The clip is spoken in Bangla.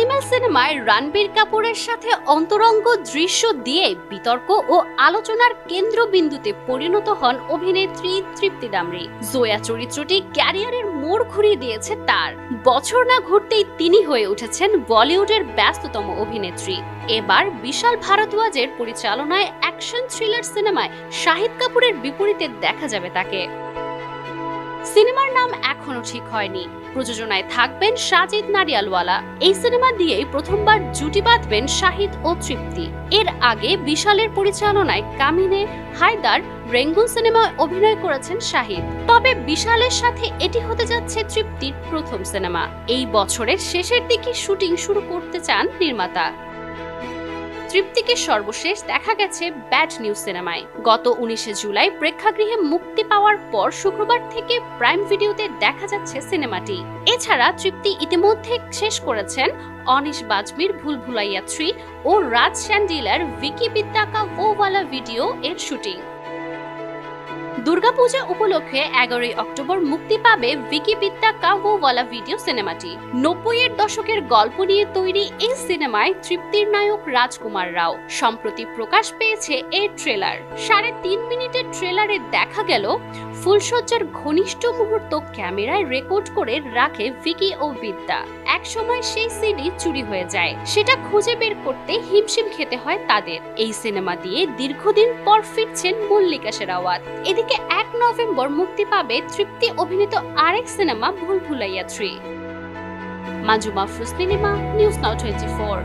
অ্যানিমেল সিনেমায় রণবীর কাপুরের সাথে অন্তরঙ্গ দৃশ্য দিয়ে বিতর্ক ও আলোচনার কেন্দ্রবিন্দুতে পরিণত হন অভিনেত্রী তৃপ্তি ডামরি। জোয়া চরিত্রটি ক্যারিয়ারের মোড় ঘুরিয়ে দিয়েছে তার। বছর না ঘুরতেই তিনি হয়ে উঠেছেন বলিউডের ব্যস্ততম অভিনেত্রী। এবার বিশাল ভারদ্বাজের পরিচালনায় অ্যাকশন থ্রিলার সিনেমায় শাহিদ কাপুরের বিপরীতে দেখা যাবে তাকে। সিনেমার নাম এখনো ঠিক হয়নি। প্রযোজনায় থাকবেন সাজিদ নাডিয়ালওয়ালা। এই সিনেমা দিয়েই প্রথমবার জুটি বাঁধবেন শাহিদ ও তৃপ্তি। এর আগে বিশালের পরিচালনায় কামিনে, হায়দার, রেঙ্গুন সিনেমায় অভিনয় করেছেন শাহিদ। তবে বিশালের সাথে এটি হতে যাচ্ছে তৃপ্তির প্রথম সিনেমা। এই বছরের শেষের দিকে শুটিং শুরু করতে চান নির্মাতা। তৃপ্তিকে সর্বশেষ দেখা গেছে ব্যাড নিউজ সিনেমায়। গত 19শে জুলাই প্রেক্ষাগৃহে মুক্তি পাওয়ার পর শুক্রবার থেকে প্রাইম ভিডিওতে দেখা যাচ্ছে সিনেমাটি। এছাড়া তৃপ্তি ইতিমধ্যে শেষ করেছেন অনিশ বাজমির ভুল ভুলাইয়া 3 ও রাজ স্যান্ডিলার ভিকি বিদ্যা কা ও ওয়ালা ভিডিও এর শুটিং। দুর্গাপূজা উপলক্ষে 11 অক্টোবর মুক্তি পাবে ভিকি বিদ্যা কা ও ওয়ালা ভিডিও সিনেমাটি। 90-এর দশকের গল্প নিয়ে তৈরি এই সিনেমায় তৃপ্তির নায়ক রাজকুমার রাও। সম্প্রতি প্রকাশ পেয়েছে এর ট্রেলার। 3.5 মিনিটের ট্রেলারে দেখা গেল ফুলসজ্জার ঘনিষ্ঠ মুহূর্ত ক্যামেরায় রেকর্ড করে রাখে ভিকি ও বিদ্যা। একসময় সেই সিডি চুরি হয়ে যায়, সেটা খুঁজে বের করতে হিমশিম খেতে হয় তাদের। এই সিনেমা দিয়ে দীর্ঘদিন পর ফিরছেন মল্লিকা শেরাওয়াত। এদিকে 1 নভেম্বর মুক্তি পাবে তৃপ্তি অভিনীত আরেক সিনেমা ভুল ভুলাইয়া 3। মাজুমা ফ্রুসলিনিমা, news now 24।